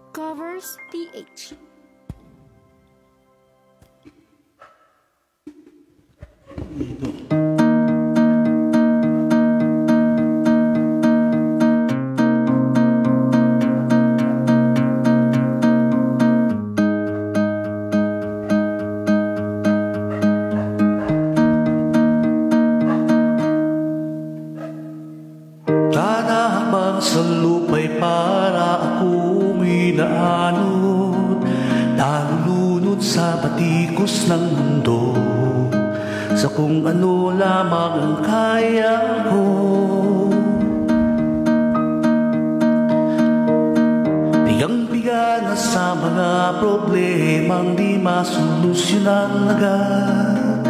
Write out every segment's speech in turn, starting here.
Covers PH. Tanahabang sa lupa'y para akong inaanod, nalulunod sa batikos ng mundo, sa kung ano lamang ang kaya ko. Bigang-biga na sa mga problemang di masolusyonan agad,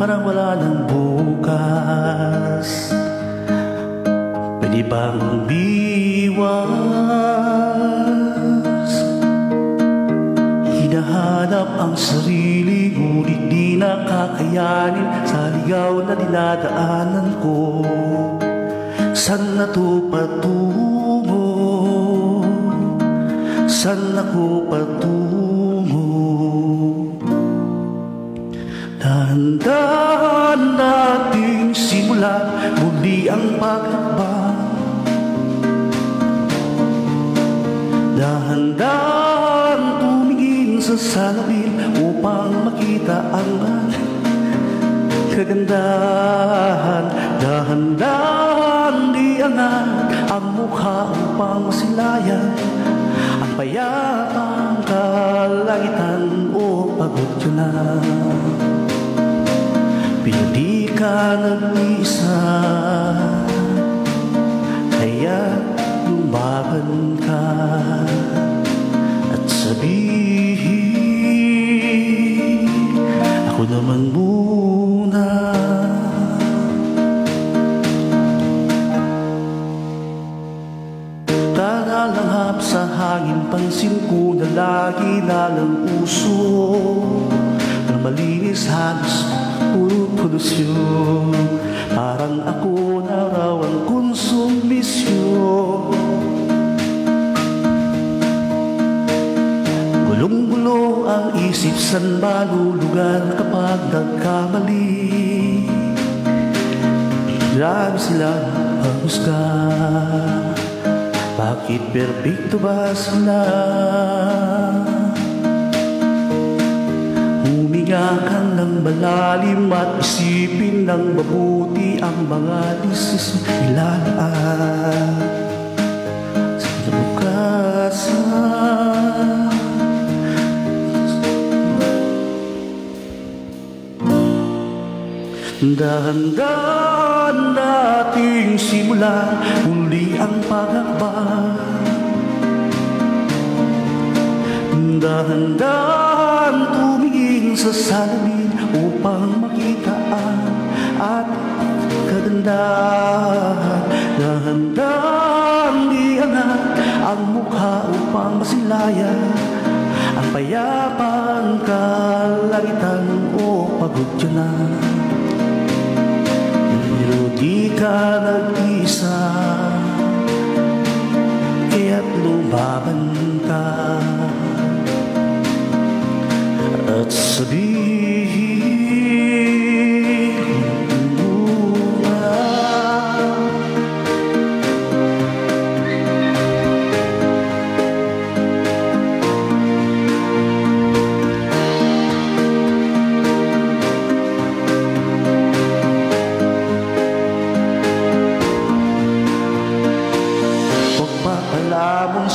parang wala ng bukas. Pwede bang biwas? Hinahanap ang sarili, ngunit di nakakayanin sa ligaw na dinadaanan ko. Saan na to patungo? Saan ako patungo? Dahan-dahan nating simulan muli ang paglakbay. Dahan-dahan tumingin sa salamin upang makita ang kagandahan. Dahan-dahan iangat ang mukha upang masilayan ang payapang kalangitan o pagod yun na. Hindi ka nag-isa, kaya lumaban ka at sabihin, ako naman muna. Talalanghap sa hangin, pansin ko na lagi nalang uso na malinis, halos puro polusyon. Parang ako na raw ang konsumisyon. Gulong-gulo ang isip, saan malulugan kapag nagkamali. Grabe silang panghusga, bakit perfecto ba sila? Huminga ka ng malalim at isipin ng mabuti ang mga decisions ilalaan sa kinabukasan. Dahan-dahan nating simulan muli ang paglakbay. Dahan-dahan tumingin sa salamin upang makita ang ating kagandahan. Dahan-dahan iangat ang mukha upang masilayan ang payapang kalangitan o pagod yun na. Pero di ka nag-isa, kaya't lumaban ka at sabihin muna. Huwag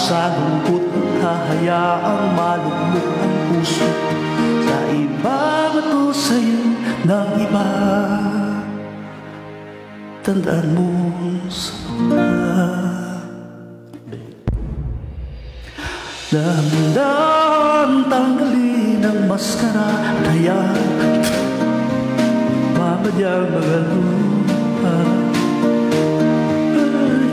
sa lungkot hahayaang malugmok ang puso sa iba bato sa'yo ng iba. Tandaan mo sana dahan-dahan tanggalin ang maskara, kaya mamadyang mga lupa.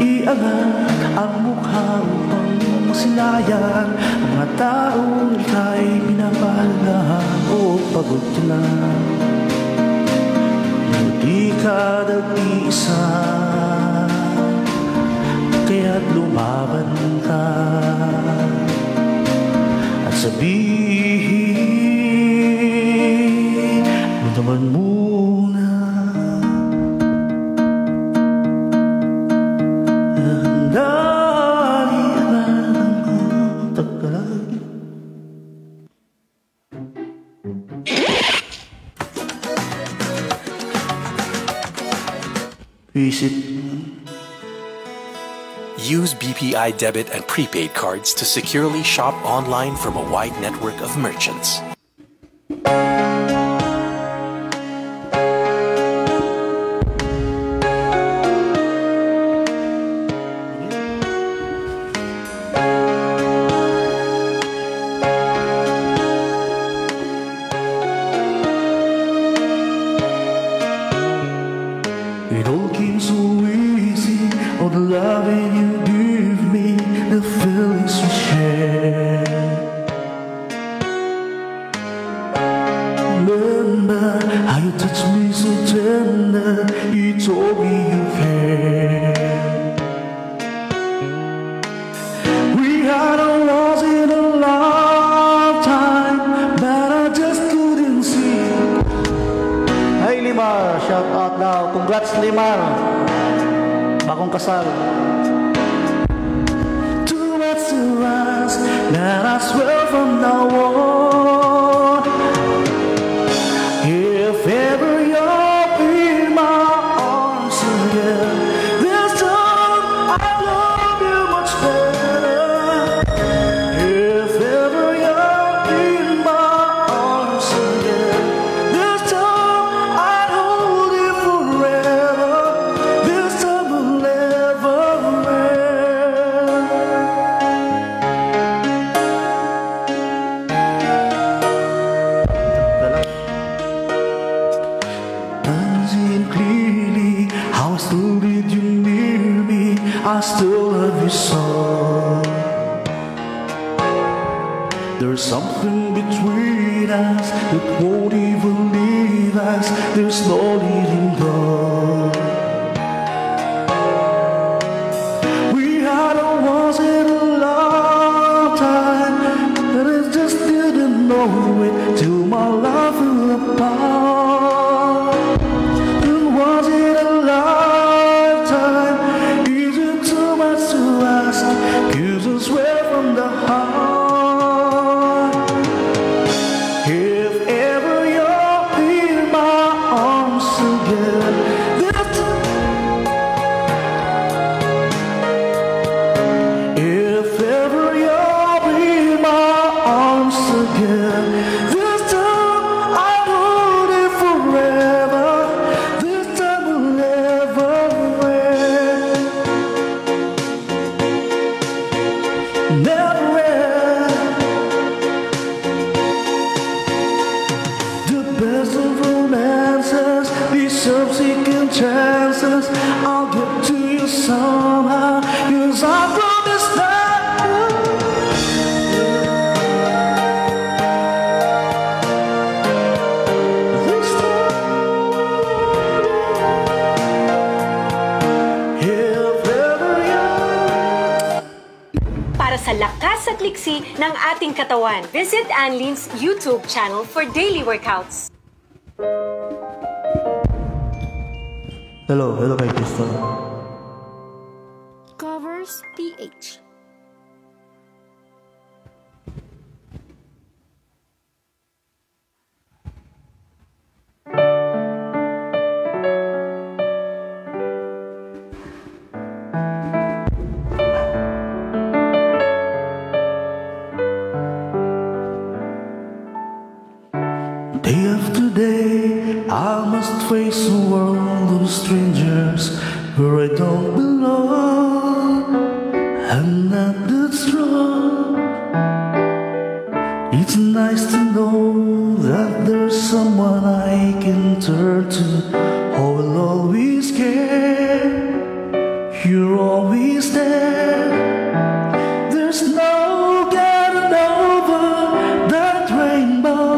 Iangat ang mukha upang masilayan ang mga taong ika'y pinapalahan o pagod ka na. Hindi ka nag-iisa, kaya't lumaban ka at sabihin mo naman muna visit. Use BPI debit and prepaid cards to securely shop online from a wide network of merchants. It all came so easy, all the loving you give me, the feelings we share. Remember how you touched me so tender, you told me you care. We had a once in a lifetime, but I just couldn't see. Hey Limar, shout out now. Congrats Limar, bagong kasal. Too much to ask, that I swear from now on, if ever you're in my arms again, this time I love you much better. If ever you're in my arms again, this time I'd hold you forever. This time will never end. Unseen clearly how I still need you near me. I still love you so. There's something between us that won't even leave us. There's no letting go. We had a once in a lifetime, but I just didn't know it till my life fell apart. And was it a lifetime? Is it too much to ask? 'Cause I swear from the heart, if ever you're in my arms again, if ever you're in my arms again, this time I'll hold it forever. This time will never end. Never end. The best of romances, these subsequent chances, I'll get to you somehow, 'cause I promise that this time, if ever you're. Para sa lakas at liksi ng ating katawan, visit Anlin's YouTube channel for daily workouts. Hello kay Crystal. Covers PH. this world of strangers where I don't belong. I'm not that strong. It's nice to know that there's someone I can turn to, who will always care. You're always there. There's no getting over that rainbow.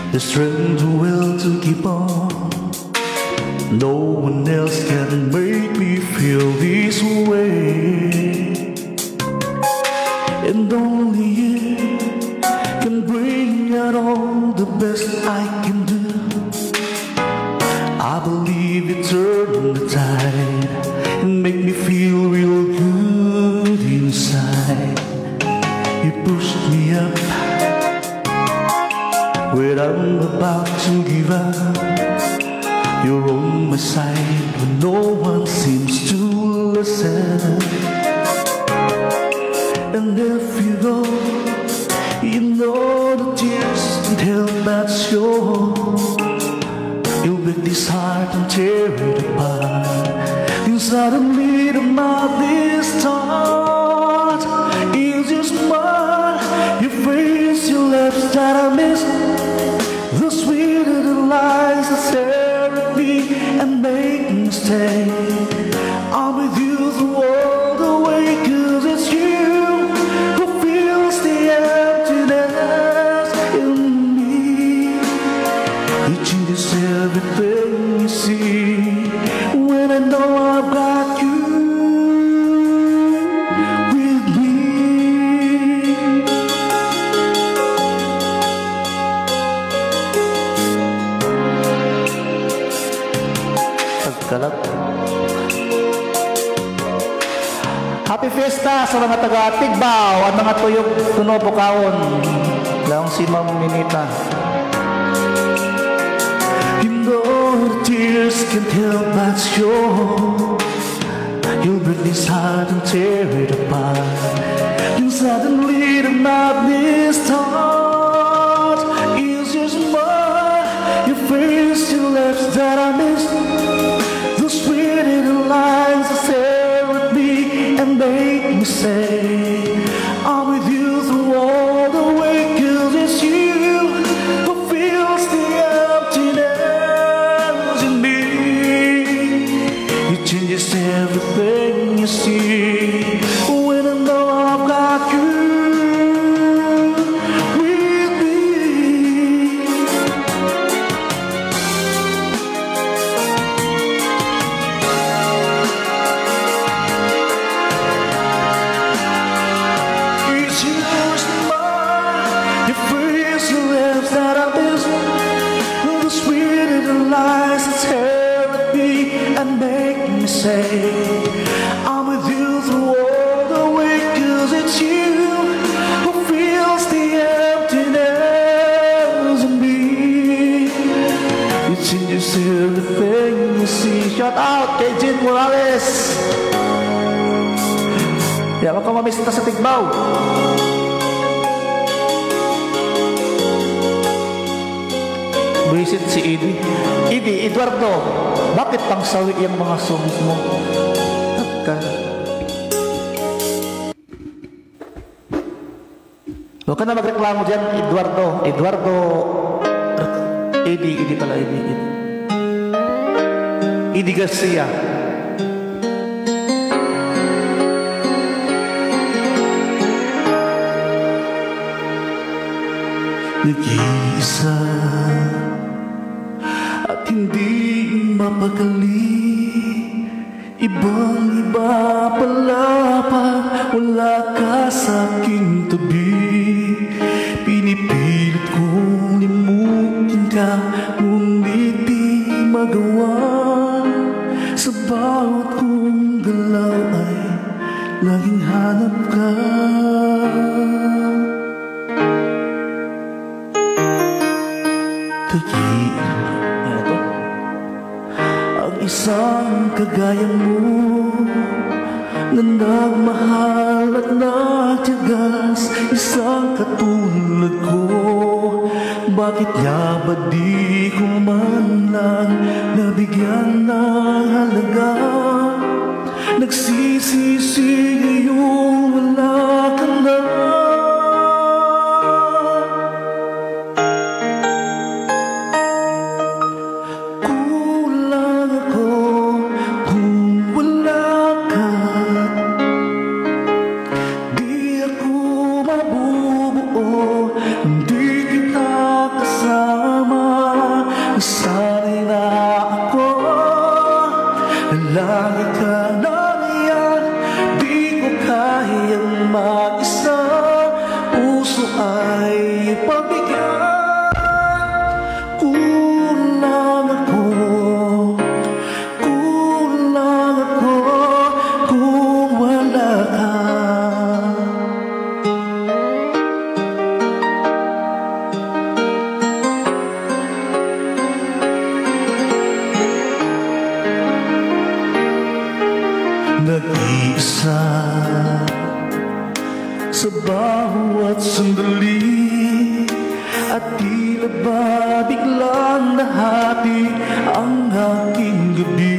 The strength to will to keep on. No one else can make me feel this way, and only you can bring out all the best I can do. I believe you turn the tide and make me feel real good inside. You pushed me up when I'm about to give up. You're on my side when no one seems to listen. And if you go, you know the tears can't help but show. You'll break this heart and tear it apart. You suddenly the madness start. Is your smile, your face, your lips that I miss. The sweeter the lies that stare at me and make me stay. I'm with you through all the way, 'cause it's you who fills the emptiness in me. You changes everything you see when I know I've got you with me. Kalat. Happy Fiesta sa mga taga-Tigbaw at mga tuyok tunopo kaon. Lang si Ma'am Minita. You know the tears can't help but show. You'll break this heart and tear it apart. You suddenly the madness starts. Is your smile, your face, your lips that I miss. Sweet little lines that stare at me and make me say, I'm with you through all the way, 'cause it's you who fills the emptiness in me. You changes everything you see when I know I've got you with me. Say, I'm with you through all the way, 'cause it's you who fills the emptiness in me. It changes everything you see. Shout out kay Jin Morales. Yaman ka mamisita sa Tigbaw. Visit si Idi, Eduardo, bakit pang sawi yung mga songs mo? Huwag ka na magreklamo dyan, Eduardo, Idi pala, Idi Garcia. Nag-iisa at hindi wala ka sa aking tabi. Pinipilit kong limutin ka, ngunit di magawa. Sa bawat kong galaw ay laging hanap ka. Ito ang isang kagaya mo na nagmahal at nagtiyagas, isang katulad ko. Bakit nga ba di ko man lang nabigyan ng halaga? Nagsisisi ngayong wala ka na. Sana'y na ako, lagi ka nariyan. Di ko kayang mag-isa, puso ay pabigyan. Kulang ako kung wala ka. Nag-iisa sa bawat sandali, at tila ba biglang nahati ang aking gabi.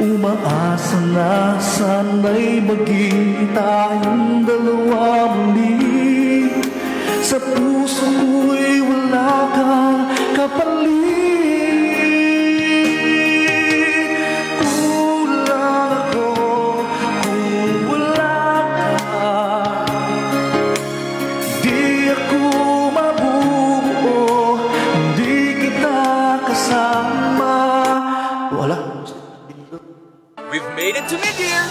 Umaasa na sana'y maging tayong dalawa muli. Sa puso ko'y wala kang kapalit. We've made it to mid-year!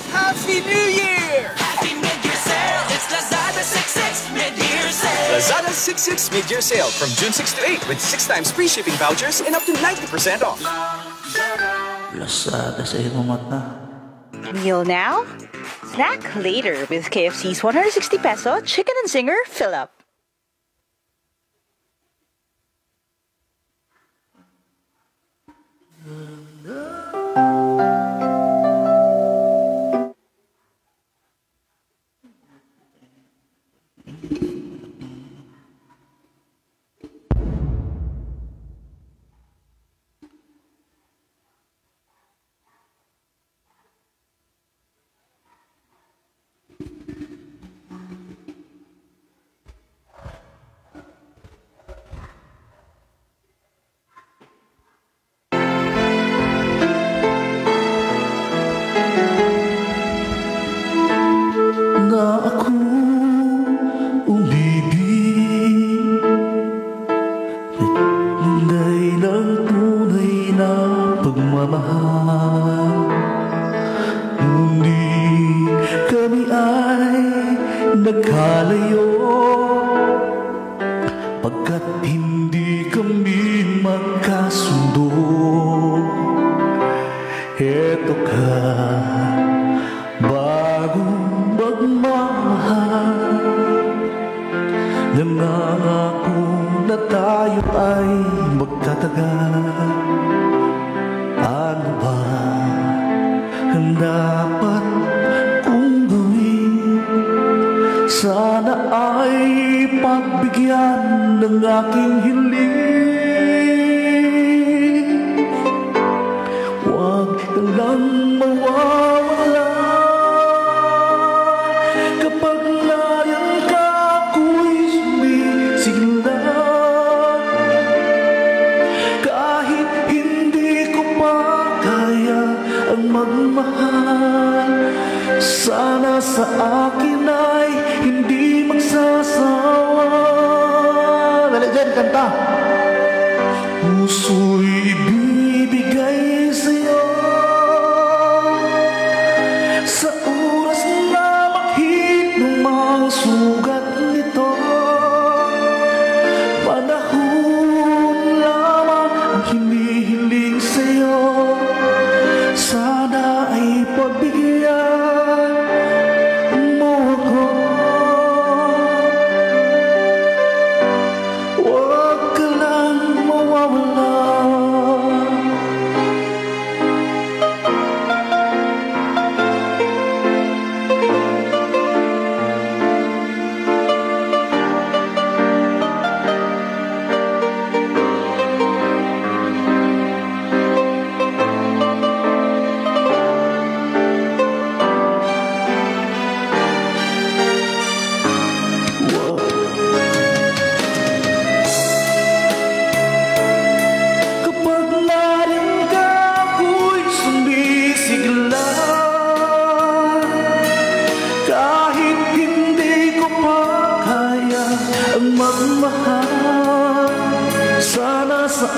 Happy New Year! Happy mid-year sale! It's Lazada 6/6 mid-year sale! Lazada 6/6 mid-year sale from June 6 to 8 with 6 times free shipping vouchers and up to 90% off. Lazada sa iyo mata. Meal now? Snack later with KFC's 160 peso chicken and zinger fill up. Na ako umibig, hindi lang tunay na pagmamahal. Ngunit kami ay nagkalayo, pagkat hindi kami magkasundo. Heto ka, bagong magmamahal, nangangako na tayo ay magtatagal. Ano ba ang dapat kong gawin? Sana ay pagbigyan ng aking hiling. Huwag ka lang mawawala. Kapag layan ka, ako'y sumisigla. Kahit hindi ko pa kaya ang magmahal, sana sa akin ay hindi magsasawa. Dali dyan, kanta. Puso'y ibibigay sa'yo sa oras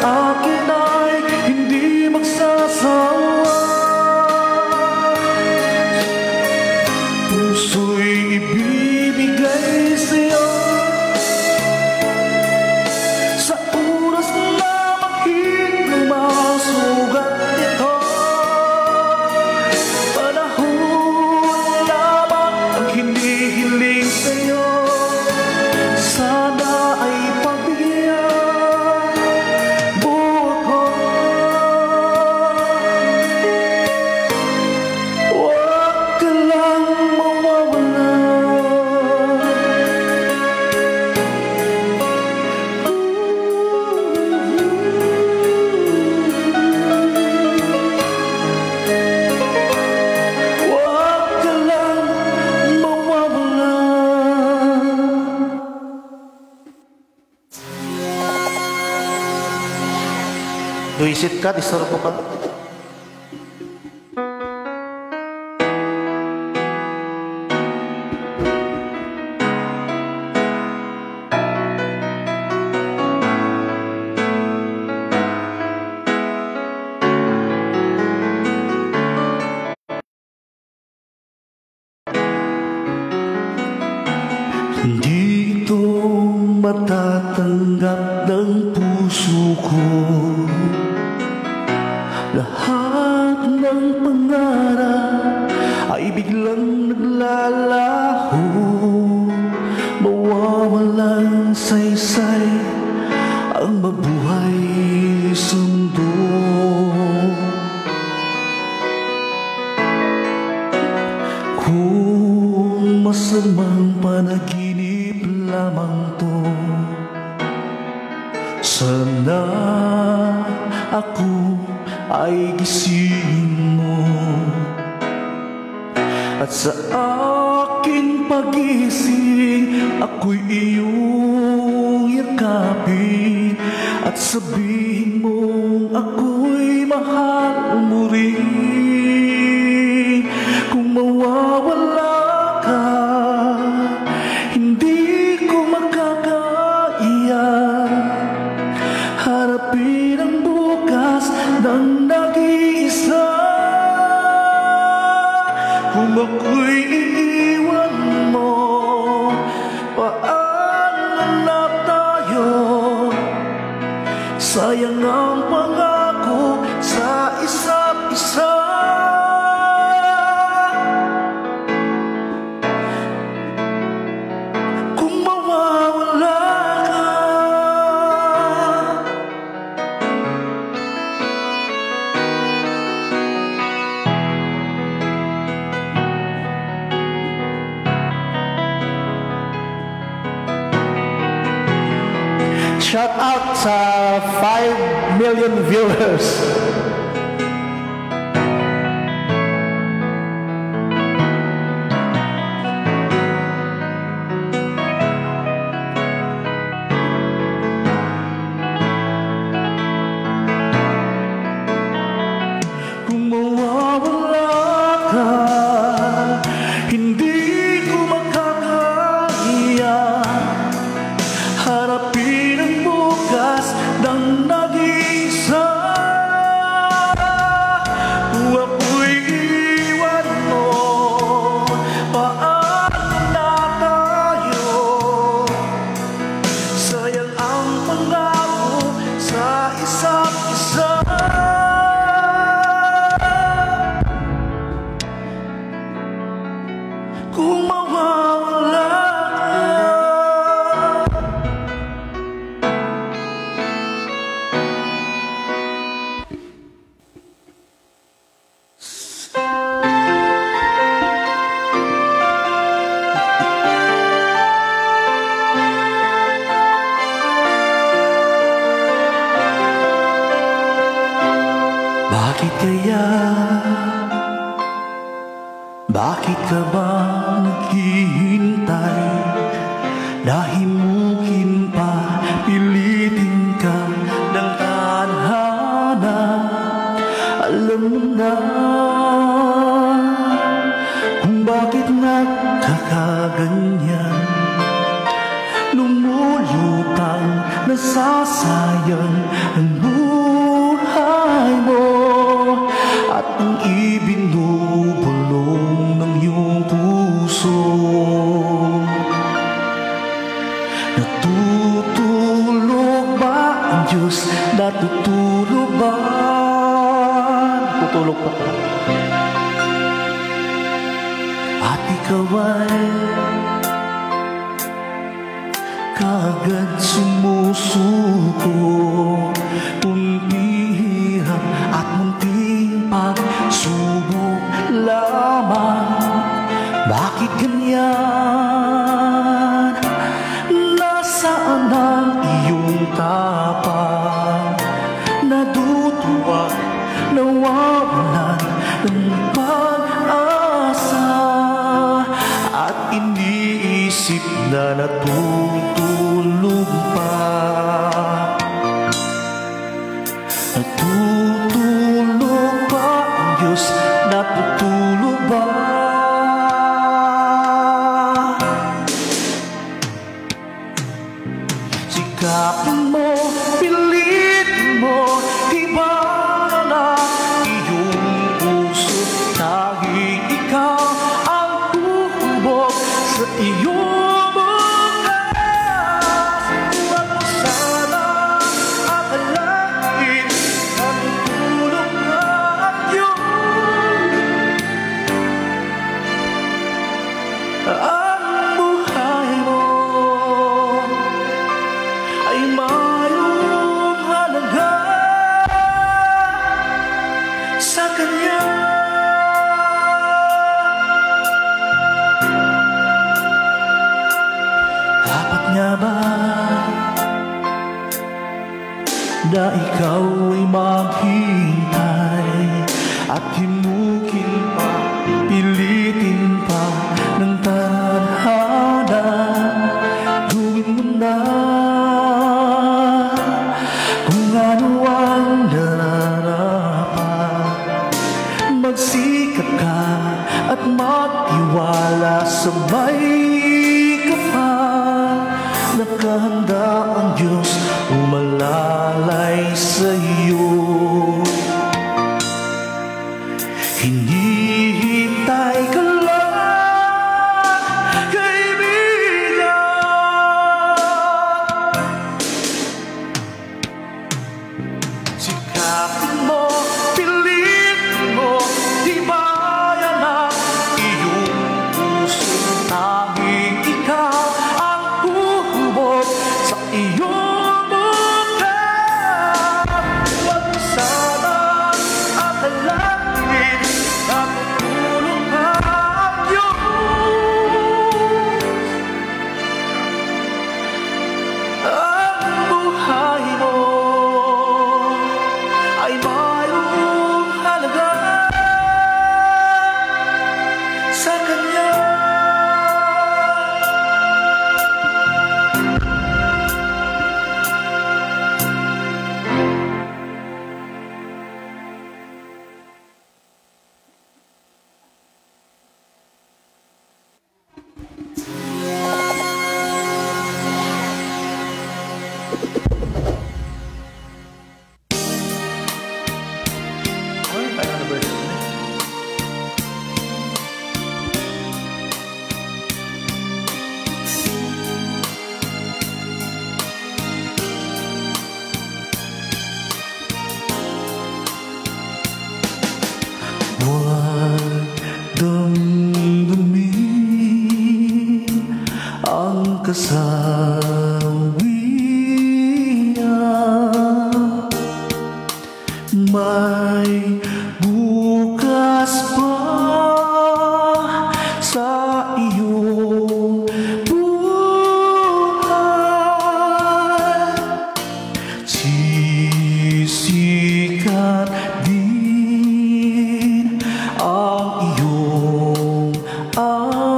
akin ay hindi magsasawa. Puso'y ibibigay sa'yo sa oras na makit ng masugat nito. Panahon lamang ang hinihiling sa'yo. Sana ay pagbigyan mo ako. Huwag ka lang mawawala. Huwag ka lang mawawala. Luisit ka, disturbo ka. Hindi ito matatanggap ng puso ko. Lahat ng pangarap ay biglang naglalaho. Mawawalan saysay ang mabuhay sundo. Kung masamang panaginip lamang to, sana ako ay gisingin mo. At sa aking pagising, ako'y iyong yakapin at sabihin mong ako'y mahal mo rin. Kung mawawala ka, hindi ko makakaya harapin ang bukas ng nag-iisa. Kung ako'y iiwan mo, paano na tayo? Sayang ang pangako sa isa't isa. Kung mawawala ka, shout out sa 5 million viewers. Kung mawawala ka, hindi ko makakaya harapin ang bukas ng nag-iisa. Kung ako'y iwan mo, paano na tayo? Sayang ang pangako sa isa't isa. Kung mawawala ka, bakit kaya? Bakit ka ba naghihintay? Dahimukin pa, pilitin ka ng tadhana. Alam mo na kung bakit nagkakaganyan. Lumulutang na nasasayang ang buhay mo at ang ibinubulong ng iyong puso. Natutulog ba ang Diyos? Natutulog ba? Natutulog ba? At ikaw ay kaagad sumusuko, munting hirap at munting pagsubok lamang. Bakit ganyan? Nasaan ang iyong tapang? Naduduwag, nawawalan ng pag-asa at iniisip na natutulog pa. Natutulog ba ang Diyos? Natutulog ba? Sikapin mo, pilitin mo, iba na iyong puso. Tanging ikaw ang hubog sa iyong bukas. Huwag mo sana akalain na tutulog na ang Diyos. Ang buhay mo ay mayroong halaga sa Kanya. Dapat nga ba na ikaw ay maghintay at himukin pa, pilitin pa ng tadhana? Gawin mo na kung ano ang nararapat. Magsikap ka at magtiwala sa may kapal. Nakahanda ang Diyos umalalay sa iyo. Hinihintay ka lang, kaibigan. Sikapin mo, pilitin mo, tibayan ang iyong puso. Tanging ikaw ang hubog sa iyong bukas. Huwag mo sana akalain na tutulog ka ang Diyos. Ang buhay mo ay mayroong halaga sa Kanya. Ay, tayo na ba yun? Huwag damdamin ang kasawian. May bukas pa sa iyong buhay. Sisikat din ang iyong araw.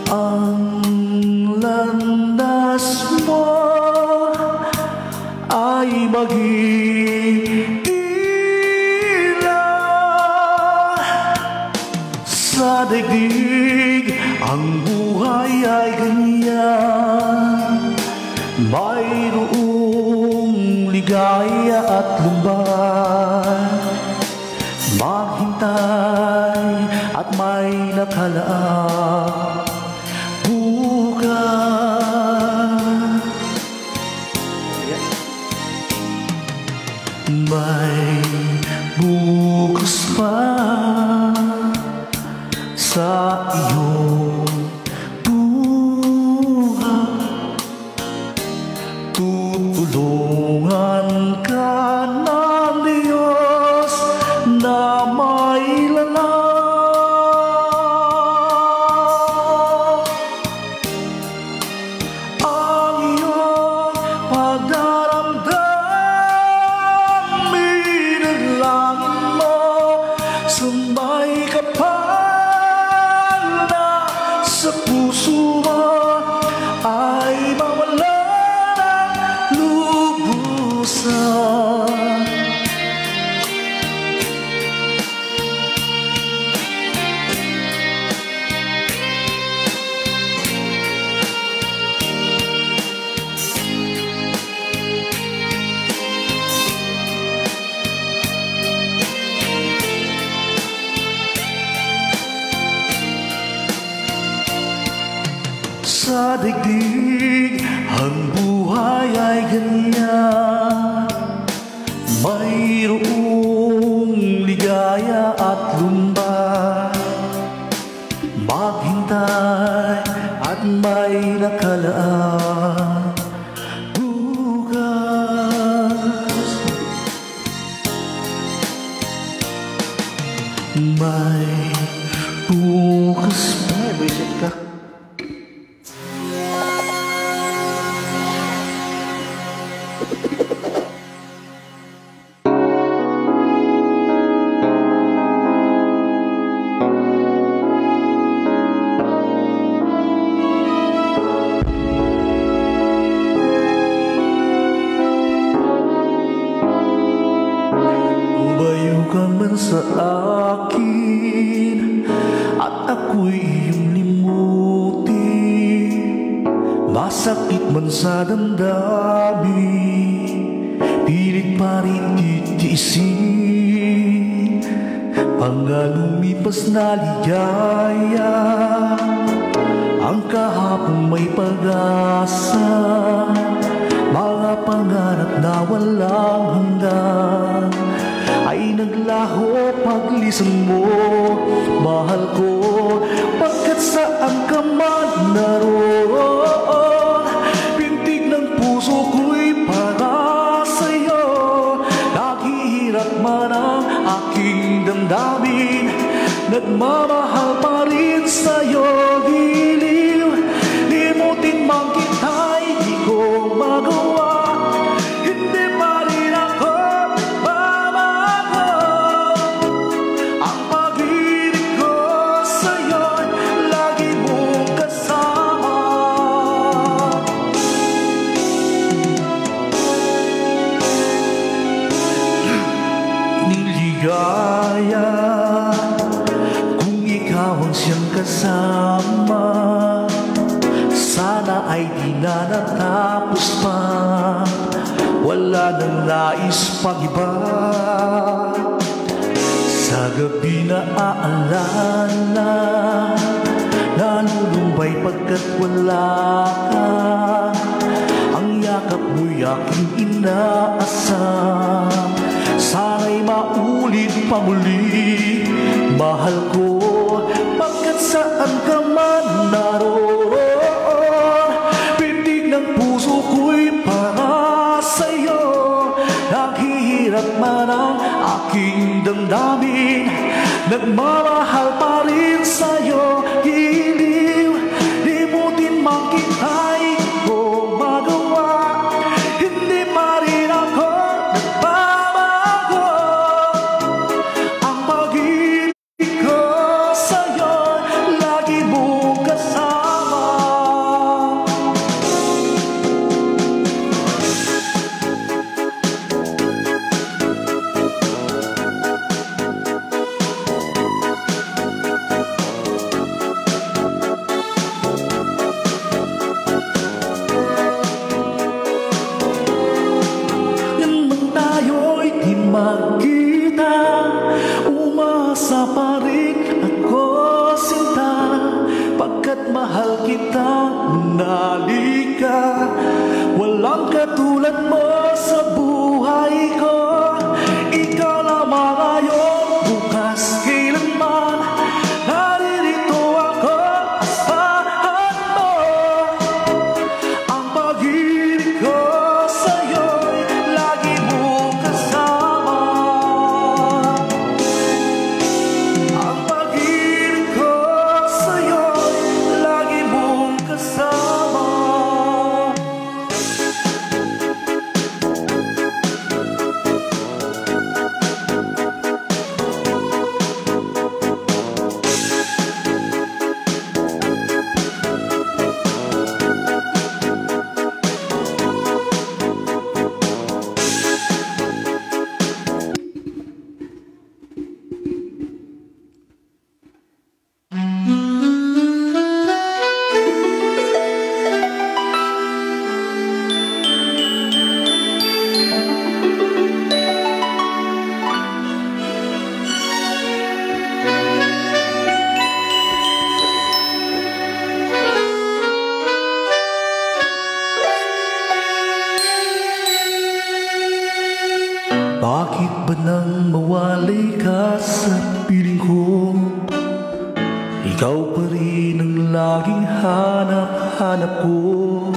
Ang landas mo ay maging ilaw sa daigdig Ang buhay ay ganyan, mayroong ligaya at lumbay. Maghintay at may nakalaan bukas. May bukas pa sa iyong buhay. Tutulungan ka ng Diyos na may lalang. Ang iyong pagdaramdam, inalangin mo sa may kapal na sa puso mo ay mawala ng lubusan. Sa daigdig, ang buhay ay ganyan, mayroong ligaya at lumbay. Maghintay at may nakalaan bukas. May bukas pa. Buisit ka. Sa akin at ako'y iyong limutin. Masakit man sa damdamin, pilit pa rin titiisin. Mga lumipas na ligaya, ang kahapon may pag-asa, mga pangarap na walang hanggan ay naglaho paglisan mo, mahal ko. Pagkat saan ka man naroon, pintig ng puso ko'y para sa'yo. Naghihirap man ang aking damdamin, nagmamahal pa rin sa'yo. Giliw, limutin man kita'y di ko magawa. Hindi pa rin ako ligaya kung ikaw ang siyang kasama. Sana ay di na natapos pa, wala nang nais pag-iba. Sa gabi na aalala, nalulumbay pagkat wala ka. Ang yakap mo'y aking inaasam, sana'y maulit pa muli, mahal ko. Pagkat saan ka man naroon, pintig ng puso ko'y para sa'yo. Naghihirap man ang aking damdamin, nagmamahal pa rin sa'yo. Giliw, limutin man kita'y di ko magawa. Hindi pa rin ako pa rin ako sinta, pagkat mahal kita, manali ka. Walang katulad mo sa buhay ko. Ikaw lamang ngayon, bukas, kailanman. Naririto ako, asahan mo. Ang pag-ibig ko sa'yo'y lagi mong kasama. Ang pag-ibig ko sa'yo'y lagi mong kasama. Bakit ba nang mawalay ka sa piling ko? Ikaw pa rin ang laging hanap-hanap ko.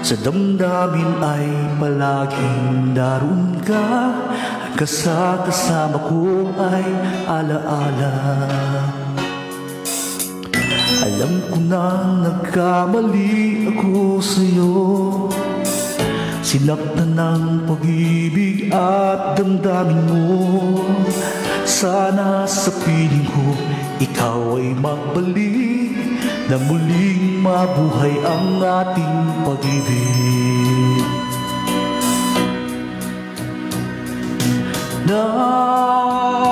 Sa damdamin ay palaging daroon ka. Kasama ko ay alaala. Alam ko nang nagkamali ako sa'yo. Sinaktan ng pag-ibig at damdamin mo. Sana sa piling ko ikaw ay magbalik, na muling mabuhay ang ating pag-ibig. Nais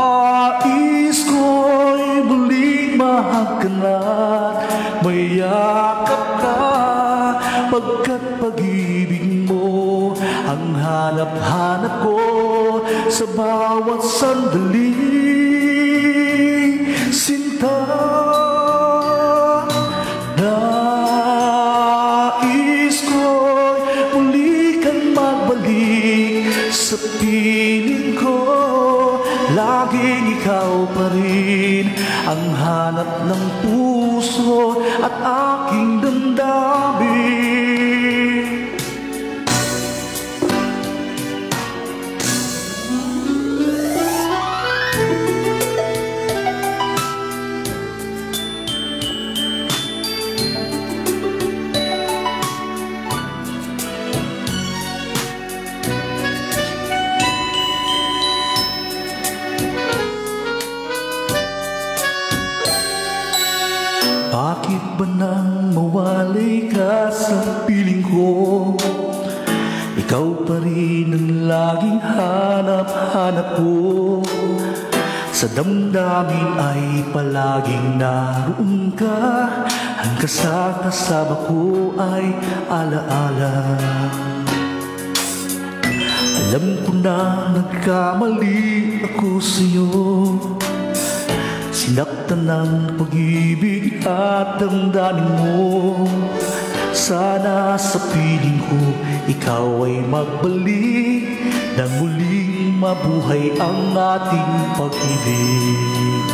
ko'y muling mahagkanat, mayakap ka, pagkat pag-ibig mo ang hanap-hanap ko sa bawat sandali. Sinta, nais ko'y muli kang magbalik sa piling ko. Laging ikaw pa rin ang hanap ng puso at aking damdamin. Bakit ba nang mawalay ka sa piling ko? Ikaw pa rin ang laging hanap-hanap ko. Sa damdamin ay palaging naroon ka. Ang kasama ko ay alaala. Alam ko na nagkamali ako sa'yo. Sinaktan ng pag-ibig at damdamin mo. Sana sa piling ko ikaw ay magbalik, nang muling mabuhay ang ating pag-ibig.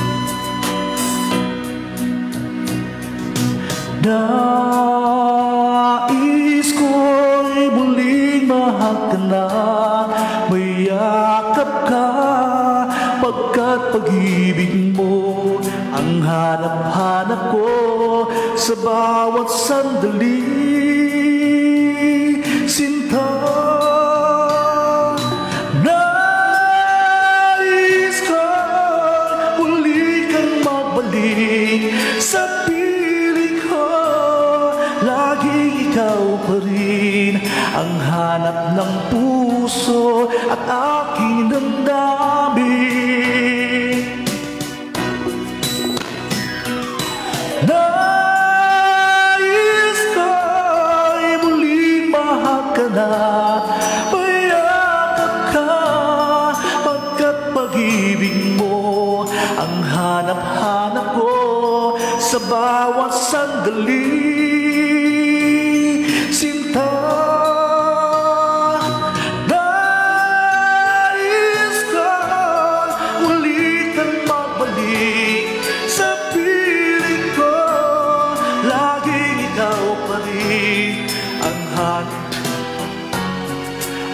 Nais ko'y muling mahagkanat, mayakap ka, pagkat pag-ibig mo ang hanap-hanap ko sa bawat sandali. Sinta, nais ko muli kang magbalik sa piling ko. Laging ikaw pa rin ang hanap ng puso at aking damdamin. Nais ko'y muling mahagkanat, mayakap ka, pagkat pag-ibig mo ang hanap-hanap ko sa bawat sandali. Sinta, nais ko uli kang magbalik sa piling ko. Laging ikaw pa rin ang hanap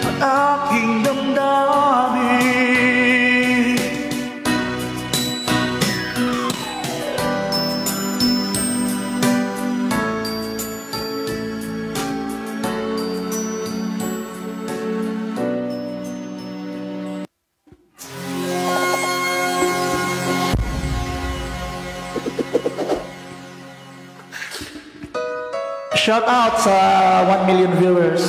ang aking damdamin. Shout out sa 1 million viewers.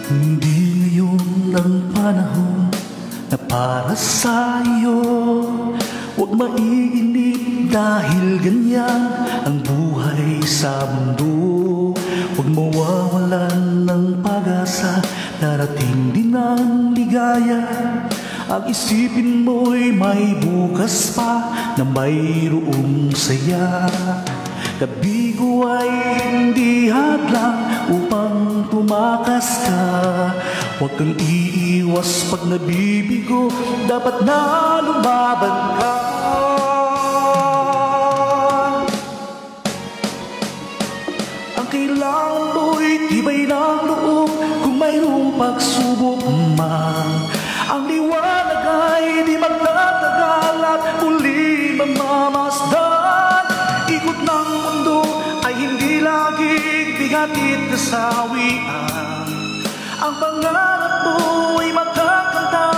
Hindi ngayon ang panahon na para sa iyo. Huwag maiinip dahil ganyan ang buhay sa mundo. Huwag mawawalan ng pag-asa, darating din ang ligaya. Ang isipin mo'y may bukas pa na mayroong saya. Kabigo ay hindi hadlang upang tumakas ka. Huwag kang iiwas pag nabibigo, dapat na lumaban ka. Ang kailangan mo'y tibay ng loob kung mayroong pagsubok man. Ang liwanag ay di magtatagal at muli mamamasdan. Ikot ng mundo ay hindi laging bigatid na sawian. Ang pangarap mo ay makakamtan,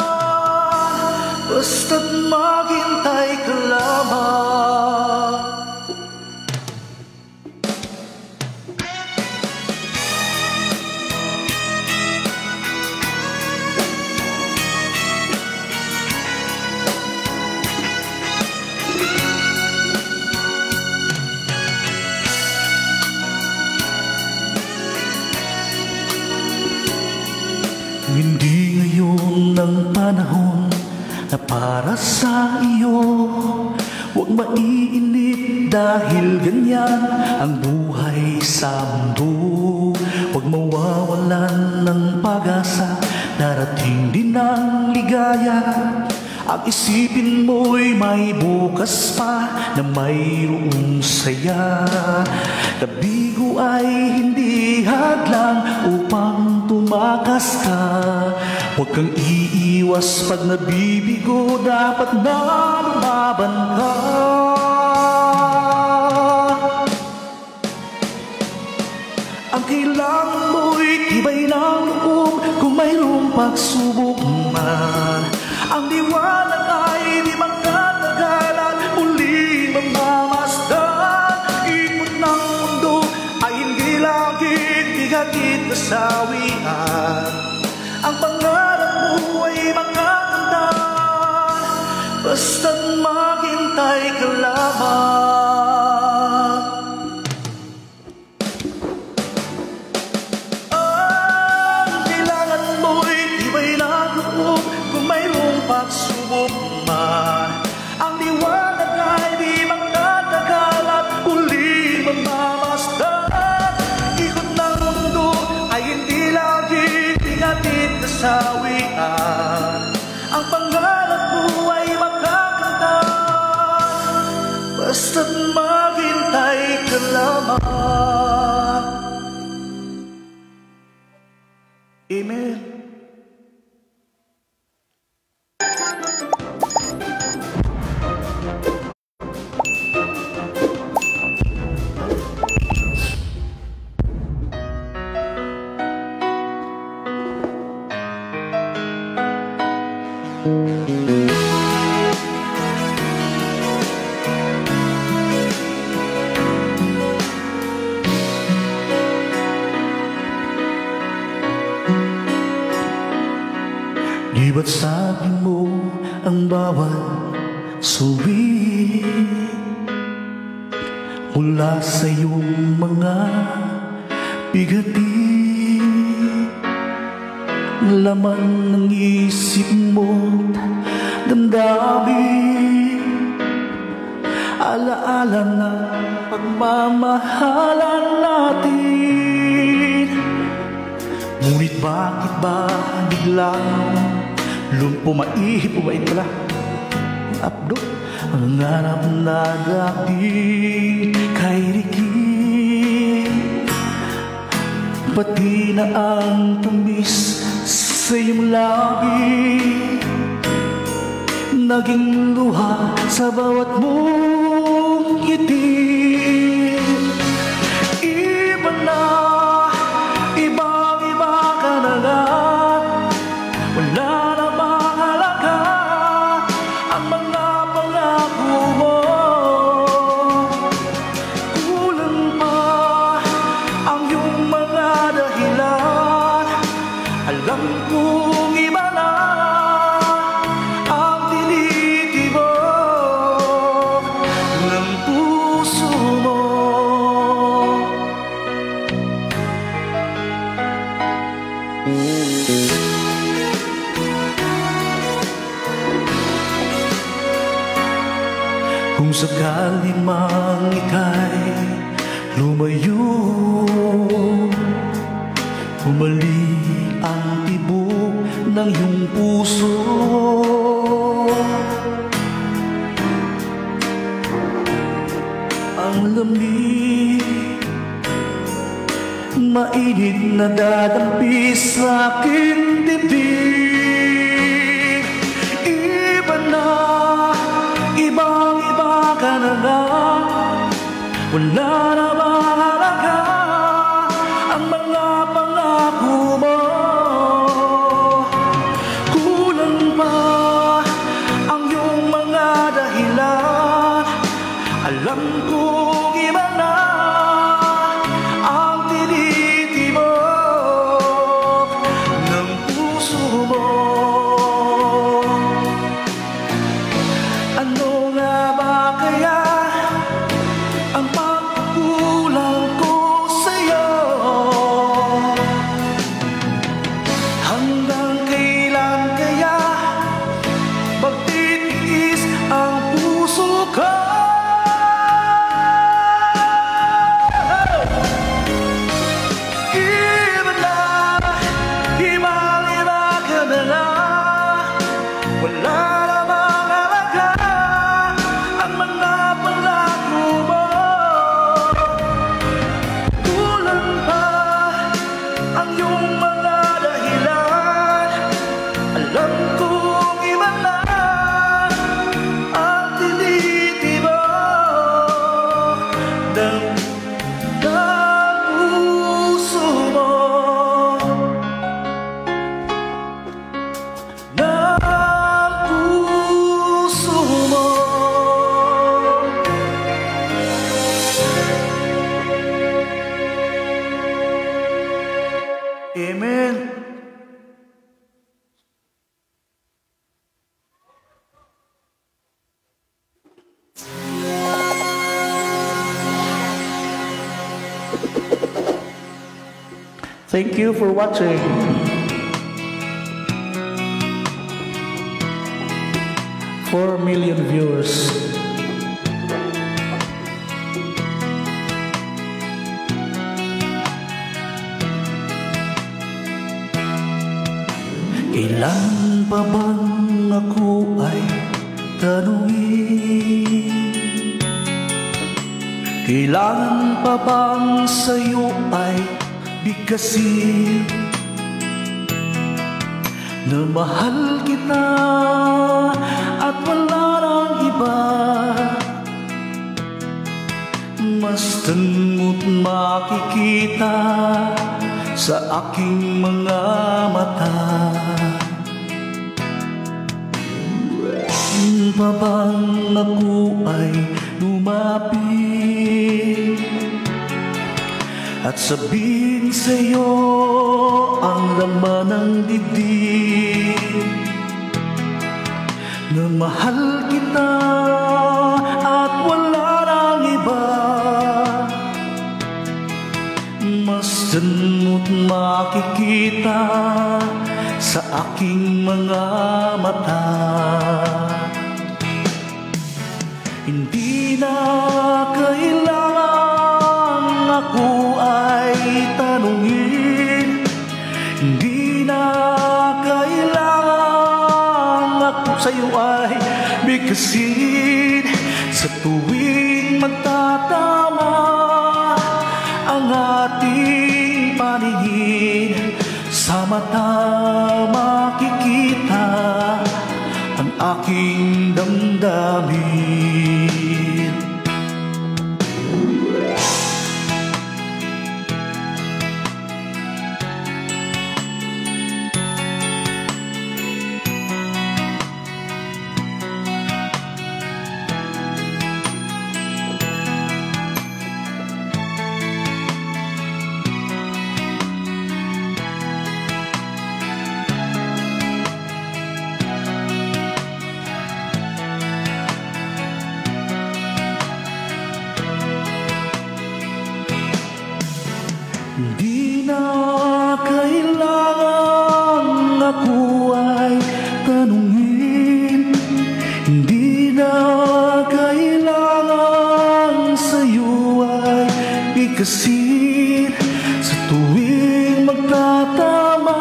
basta't maghintay ka lamang. Hindi ngayon ang panahon na para sa iyo. Huwag maiinip dahil ganyan ang buhay sa mundo. Huwag mawawalan ng pag-asa, darating din ang ligaya. Ang isipin mo'y may bukas pa na mayroong saya. Kabigo ay hindi hadlang upang tumakas ka. Huwag kang iiwas pag nabibigo, dapat na lumaban ka. Ang kailangan mo'y tibay ng loob kung mayroong pagsubok man. Ang liwanag ay di magtatagal at muli mamamasdan. Ikot ng mundo ay hindi laging bigatid na sawian. Ang pangarap mo ay makakamtan, basta't maghintay ka lamang. Ang kailangan mo'y tibay ng loob kung mayroong pagsubok man. Ang liwanag ay di magtatagal at muli mamamasdan. Ikot ng mundo ay hindi laging bigatid na sawian. Ang pangarap mo ay makakamtan, basta't maghintay ka lamang. Amen. Iba't sabi mo ang bawat suwi mula sa iyong mga bigati. Laman ng isip mo't damdamin, alaala na pagmamahalan natin. Ngunit bakit ba biglang pumaihip o ba pala abdo ang hanap na dating kay Ricky? Pati na ang tamis sa iyong labi, naging luha sa bawat mong ngiti. Iba na, ibang-iba ka na nga, wala na mahalaga ang mga pangako mo. Kulang pa ang iyong mga dahilan, alam kong iba na ang tinitibok ng puso mo. Kung sakali mang ika'y lumayo, bumalik ang tibok ng iyong puso. Ang lamig, mainit na dadampi sa aking dibdib. Iba na, ibang-iba ka na nga, wala na mahalaga ang mga pangako mo. Kulang pa ang iyong mga dahilan, alam kong iba na ang tinitibok ng puso mo. Ano nga ba kaya ang pagkukulang ko sa'yo? Hanggang kailan kaya magtitiis ang puso ko? Iba na, ibang-iba ka na lang, wala na mahalaga ang mga pangako mo. Kulang pa ang iyong mga dahilan, alam kong iba na ang tinitibok ng puso mo. Ng puso mo. Amen. Thank you for watching. Four million viewers. Kailan pa bang ako ay tanungin? Kailan pa bang sa'yo ay bigkasin na mahal kita at wala nang iba? Mastan mo't makikita sa aking mga mata. Pa bang ako ay lumapit at sabihin sa'yo ang laman ng dibdib? na mahal kita at wala nang iba. Masdan mo't makikita sa aking mga mata. Hindi na kailangan ako ay tanungin, hindi na kailangan ako sa'yo ay bigkasin. Sa tuwing magtatama ang ating paningin, sa mata makikita ang aking damdamin. Hindi na kailangan ako ay tanungin, hindi na kailangan sa'yo ay bigkasin. Sa tuwing magtatama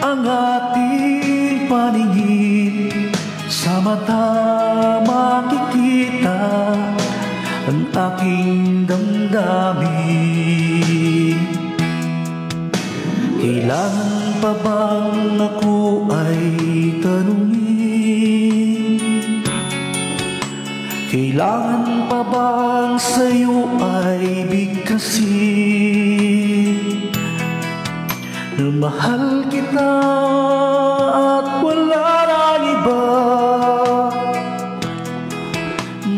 ang ating paningin, sa mata makikita ang aking damdamin. Kailangan pa bang ako ay tanungin? Kailangan pa bang sa'yo ay bigkasin? Na mahal kita at wala nang iba.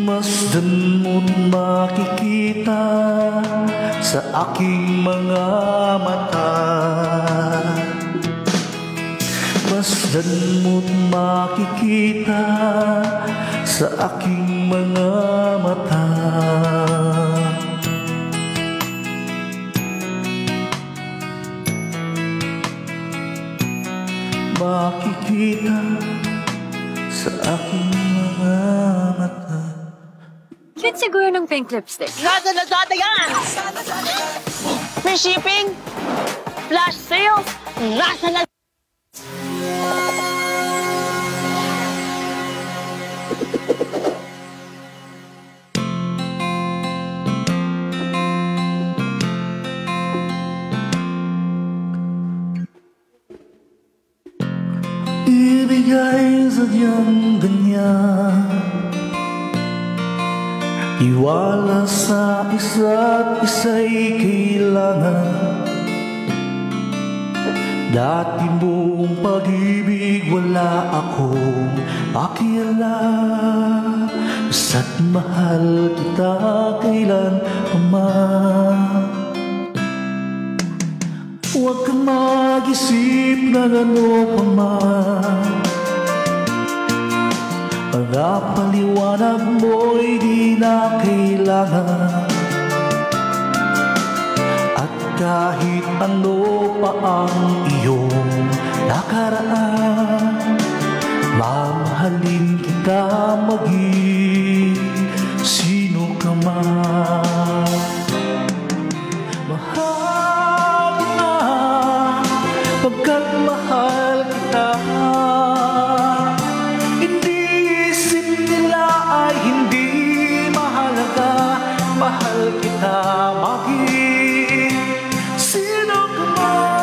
Masdan mo't makikita sa aking mga mata. Masdan mo't makikita sa aking mga mata. Makikita sa aking mga mata. Cute siguro ng pink lipstick. Nasa Lazada yan! Free shipping, flash sales, nasa Lazada. Ibigay sadyang ganyan, iwala sa isa't isa'y kailangan. Dati mong pag-ibig wala akong pakialam, basta't mahal kita kailan pa man. Huwag kang mag-isip na ano pa man, mga paliwanag mo'y di na kailangan. At kahit ano pa ang iyong nakaraan, mamahalin kita maging sino ka man. Mahal na pagkat mahal kita. Mahal kita maging sino ka man.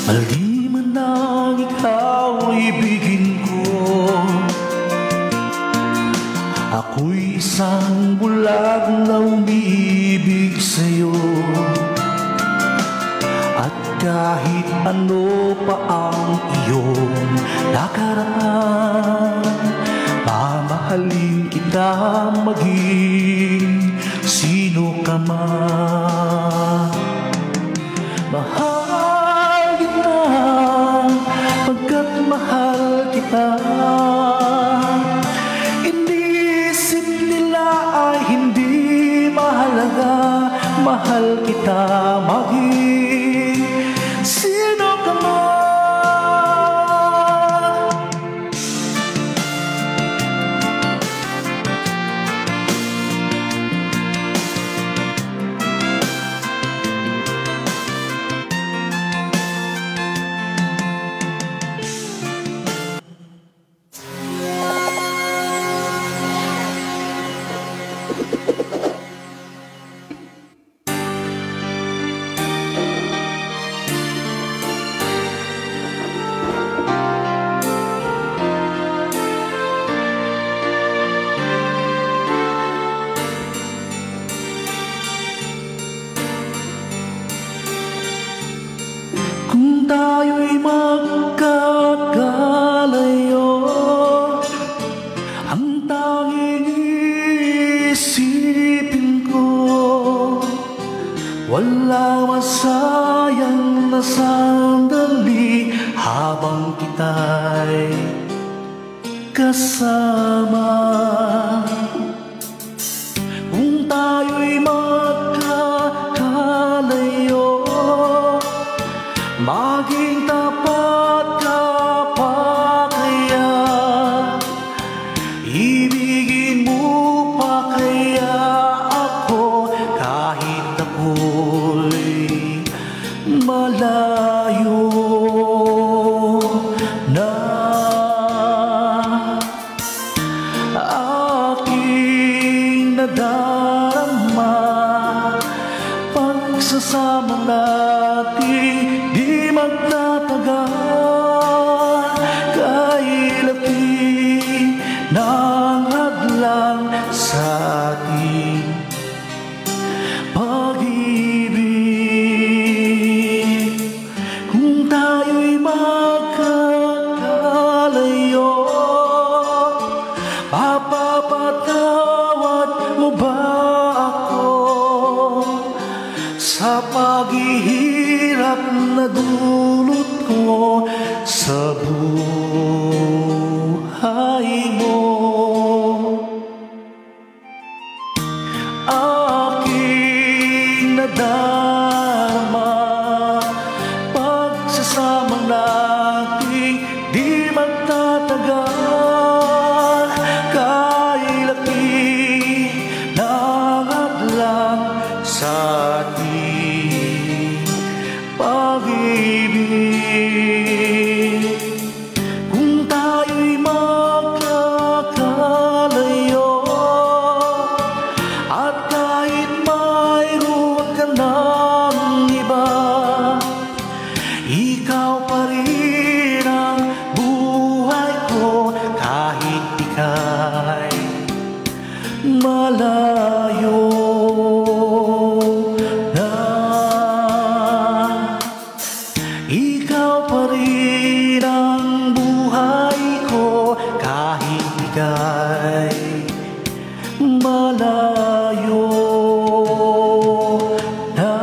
Mali man ang ikaw ibigin ko, Isang bulag na umiibig sa'yo, at kahit ano pa ang iyong nakaraan, mamahalin kita maging sino ka man. Mahal kita pagkat mahal kita. Inisip nila ay hindi mahalaga. Mahal kita maging sino ka man. Kung tayo'y magkakalayo, ang tanging isipin ko, wala masayang na sandali habang kita'y kasama. Kung tayo'y magkakalayo, maging tapat ka pa kaya? Ibigin mo pa kaya ako kahit ako'y malayo na? Aking nadarama pagsasama natin di magtatagal, kailati ng hadlang sa ating pag-ibig. Kung tayo'y magkakalayo, mapapatawad mo ba ako sa paghihirap na dulot ko sa buhay mo? Aking nadarama pagsasama nating di magtatagal, kailaki ng hadlang sa ating pag-ibig. Kung tayo'y magkakalayo, at kahit mayroon ka ng iba, ikaw pa rin ang buhay ko kahit ika'y malayo na. Ikaw pa rin ang buhay ko kahit ika'y malayo na.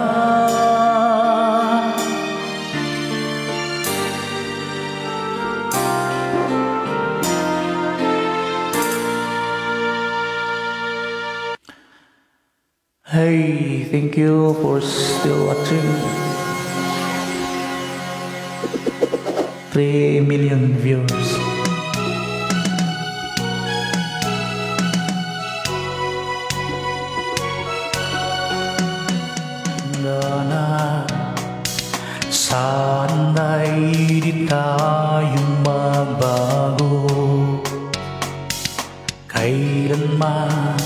Hey, thank you for still watching. 3 million viewers. Na sana'y di tayo magbago, kailanman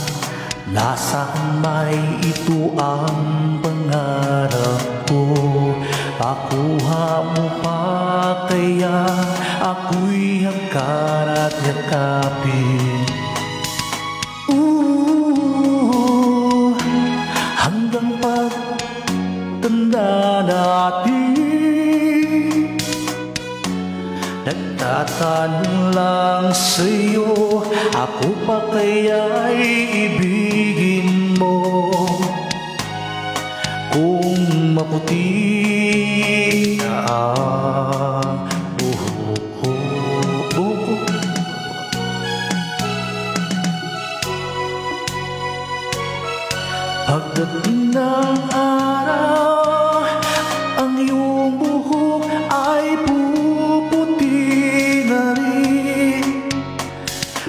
nasaan may ito ang pangarap ko. Pakuha mo pa kaya ako'y hangkan at yakapin. hanggang pagtanda natin. Nagtatanong lang sa'yo, ako pa kaya'y ibigin mo? Kung maputi na ang buhok ko, pagdating ng araw, ang iyong buhok ay puputi na rin.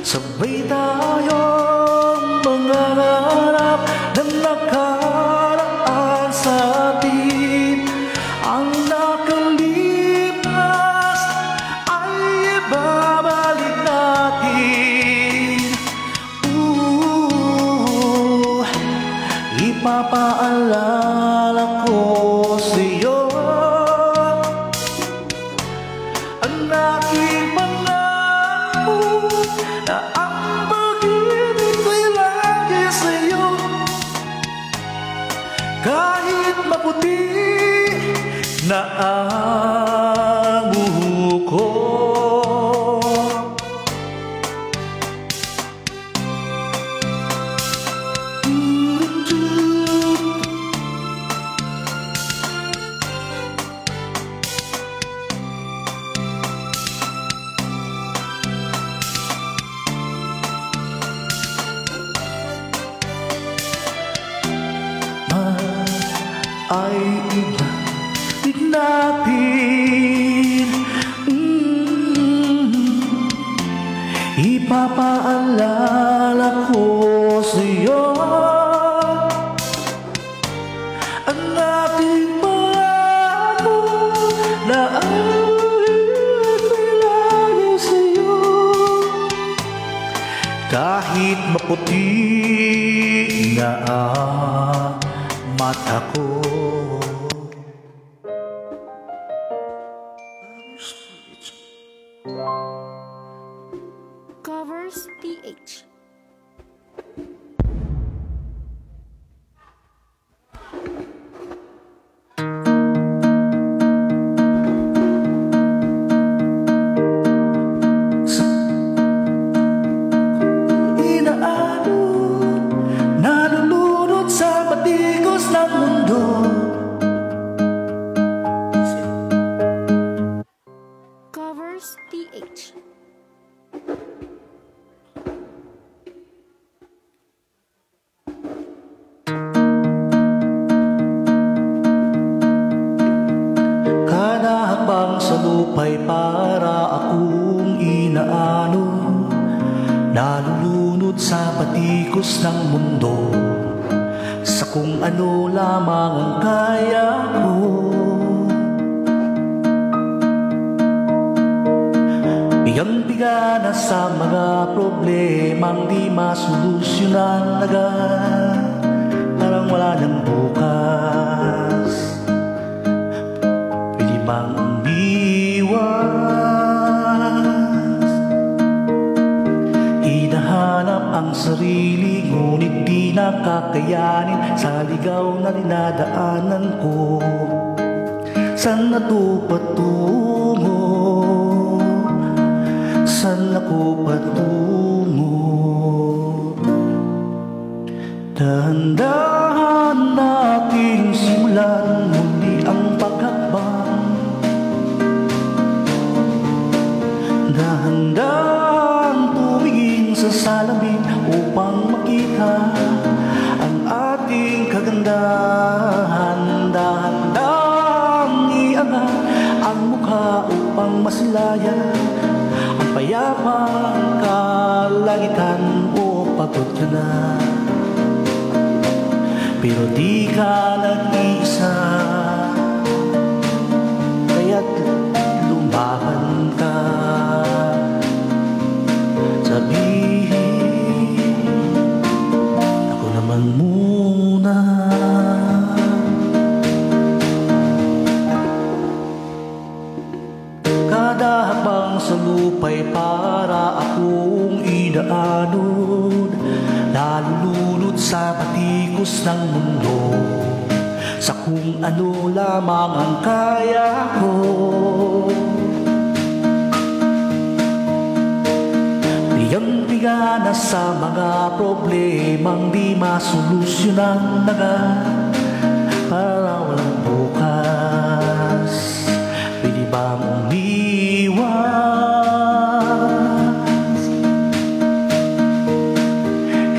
Sabay tayong mangarap na nakaraan sa atin. Ang nakalipas ay ibabalik natin. Ipapaalala ko sa'yo ang aking pangako na ang pag-ibig ko'y lagi sa'yo. Kahit maputi na ang buhok ko, ay ibig natin. Ipapaalala ko sa'yo ang ating pangako na ang ibig ko'y lagi sa'yo. Kahit maputi na ang mata ko. Covers PH. Nalulunod sa patikos ng mundo. Covers PH. Kada hakbang sa lupa'y para akong inaano, nalulunod sa patikos ng mundo, sa kung ano lamang ang kaya ko. Bigang-biga na sa mga problemang di masolusyonan agad, parang wala nang bukas. Pwede bang umiwas? Hinahanap ang sarili, ngunit di nakakayanin sa ligaw na dinadaanan ko. Saan na to patungo? Saan ako patungo? Dahan-dahan nating simulan muli ang paghakbang. Dahan-dahan tumingin sa salamin upang makita ang ating kagandahan. Dahan-dahan iangat ang mukha upang masilayan ang payapang kalangitan. O pagod ka na, pero di ka nag-isa, kaya't lumaban ka. Sabihin, ako naman muna. Kada habang sa lupa'y para akong idaanon, nalulunod sa patikos ng mundo. sa kung ano lamang ang kaya ko. Bigang-biga na sa mga problemang di masolusyonan agad. Para walang bukas, pwede bang umiwas?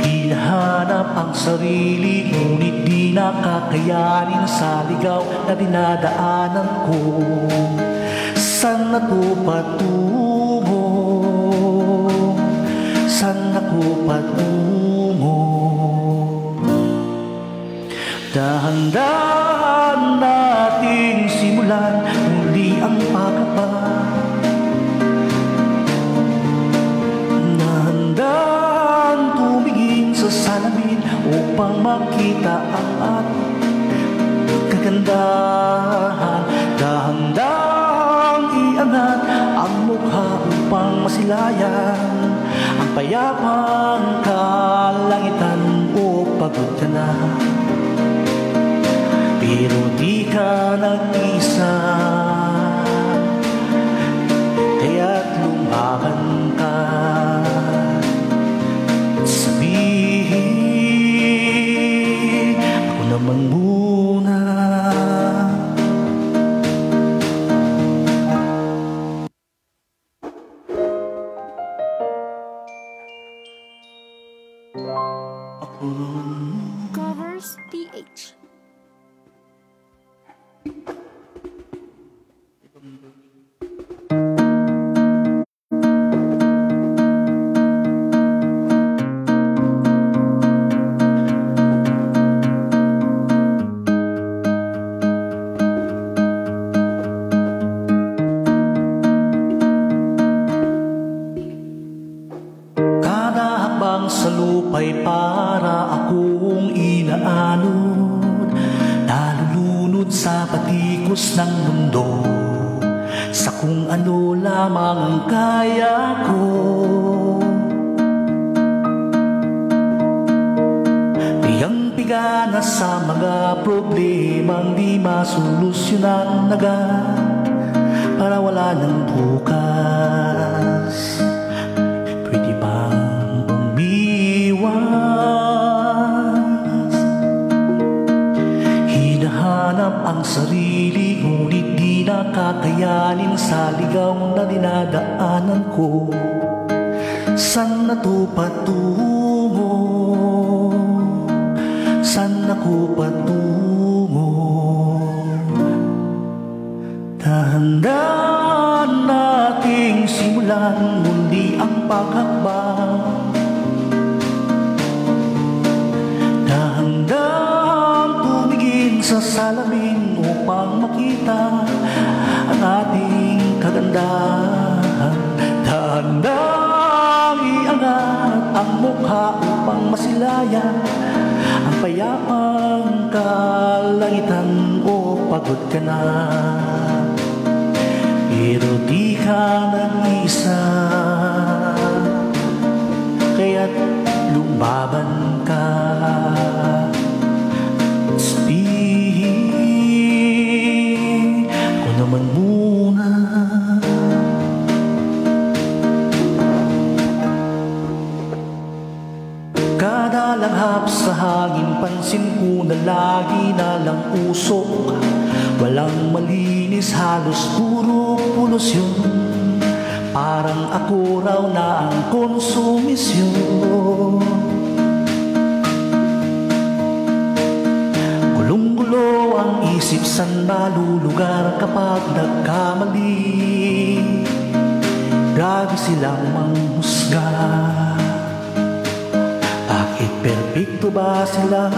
Hinahanap ang sarili, ngunit di nakakayanin sa ligaw na dinadaanan ko. Saan ako patungo? Saan ako patungo? Dahan-dahan nating simulan muli ang pagkabag. Dahan-dahan tumingin sa salamin upang makita ang ating kagandahan. Dahan-dahan iangat ang mukha upang masilayan ang payapang kalangitan. O pagod ka na, pero di ka nag-isa, kaya't lumaban ka. Sabihin, ako naman muna. Ako Covers PH. Sa lupa'y para akong inaanod, nalulunod sa patikos ng mundo, sa kung ano lamang ang kaya ko. Pigang-piga na sa mga problemang di masolusyonan agad, para wala ng bukas. Pwede bang hinahanap ang sarili, ngunit di nakakayanin sa ligaw na dinadaanan ko. Saan na to patungo? Saan ako patungo? Dahan-dahan nating simulan muli ang paghakbang. Dahan-dahan tumingin sa salamin upang makita ang ating kagandahan. Dahan-dahan iangat ang mukha upang masilayan ang payapang kalangitan. O pagod ka na, pero di ka nag-isa, kaya't lumaban ka. Sabihin, ako naman muna. Kada langhap sa hangin, pansin ko na lagi na lang usok. Walang malinis, halos puro polusyon. Parang ako raw na ang konsumisyon. Gulong-gulo ang isip, saan malulugar kapag nagkamali. Grabe silang manghusga. Bakit perpekto ba sila?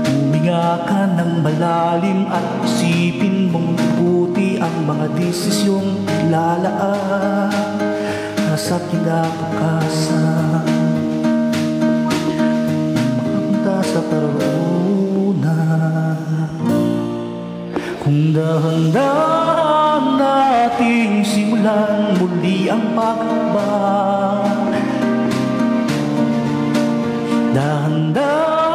Huminga ka ng malalim at isipin mong buti ang mga desisyong ilalaan nasa kinabukasan. Makapunta sa tarunan. Kung dahan-dahan nating simulan muli ang paghakbang. Dahan-dahan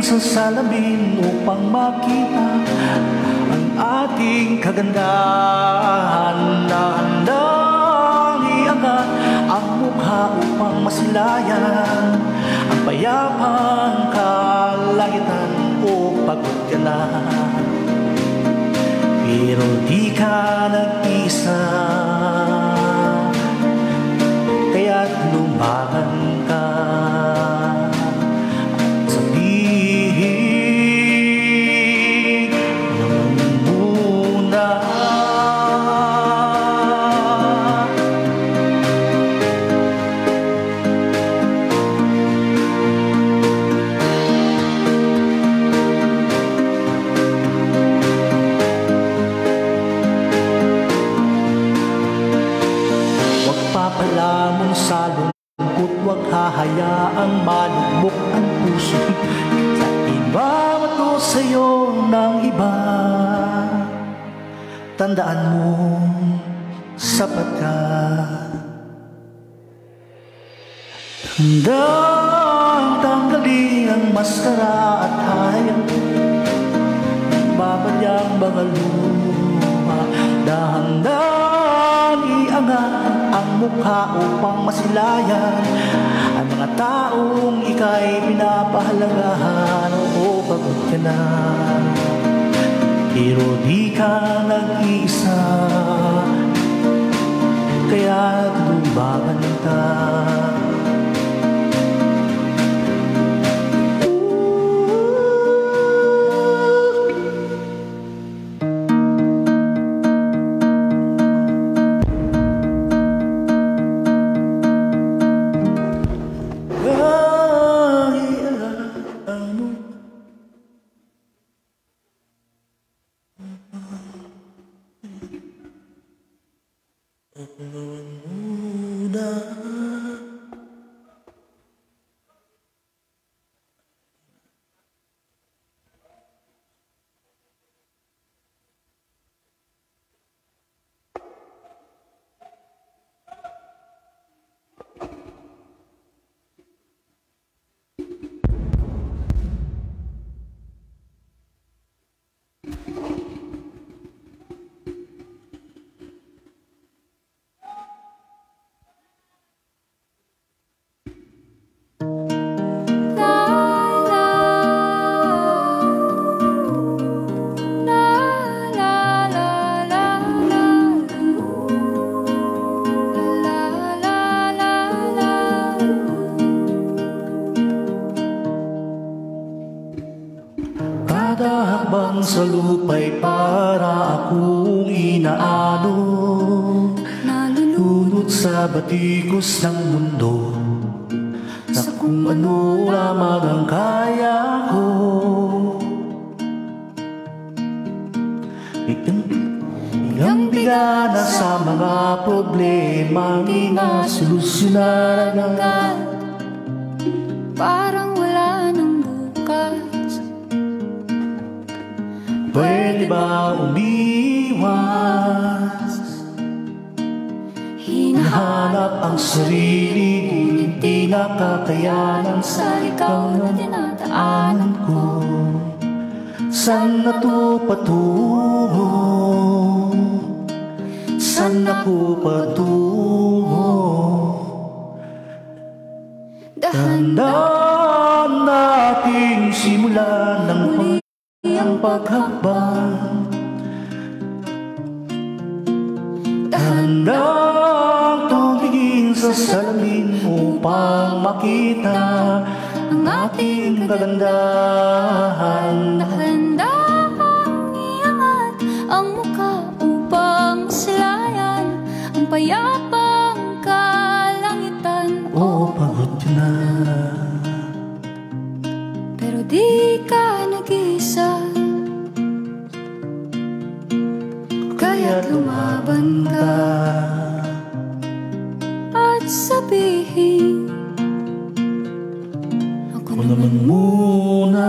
sa salamin upang makita ang ating kagandahan. Dahan-dahang iangat ang mukha upang masilayan ang payapang kalangitan. O pagod ka na, pero di ka nag-isa, kaya't lumaban ka. Sabihin naman muna, palamon sa lungkot, huwag hahayaang malugmok ang puso. Sa iba mato sa'yo ng iba, tandaan mo sapat ka. Handang tanggalin ang maskara at hayang babadyang mga luha. Dahan-dahan iangat ang mukha upang masilayan ang mga taong ika'y pinapahalagahan. Oo, pagod ka na, pero di ka nag-iisa, kaya lumaban ka. Sa lupa'y para akong inaalon, nalulunod sa batikos ng mundo, sa kung ano lamang ang kaya ko. Bigang-biga na sa mga problema, inasolusyonan agad, parang wala nang bukas. Pwede ba umiwas? Hinahanap ang sarili, ngunit di nakakayanan sa ikaw na dinadaanan ko. Saan ako patungo? Saan ako patungo? Dahan-dahan nating simulan ng ang paghakbang. Dahan-dahang tumingin sa salamin upang makita ang ating kagandahan. Dahan-dahang iangat ang mukha upang silayan ang payapang kalangitan. Oo, pagod ka na, pero di ka nag-isa, kaya't lumaban ka at sabihin, ako naman muna.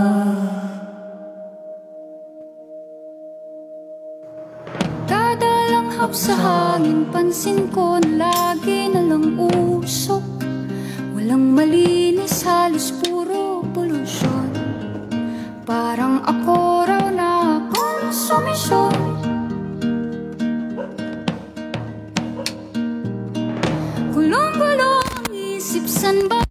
Kada langhap sa hangin, pansin ko na lagi na lang usok. Walang malinis, halos puro polusyon. Ako raw na konsumisyon. Gulong-gulong ang isip, san ba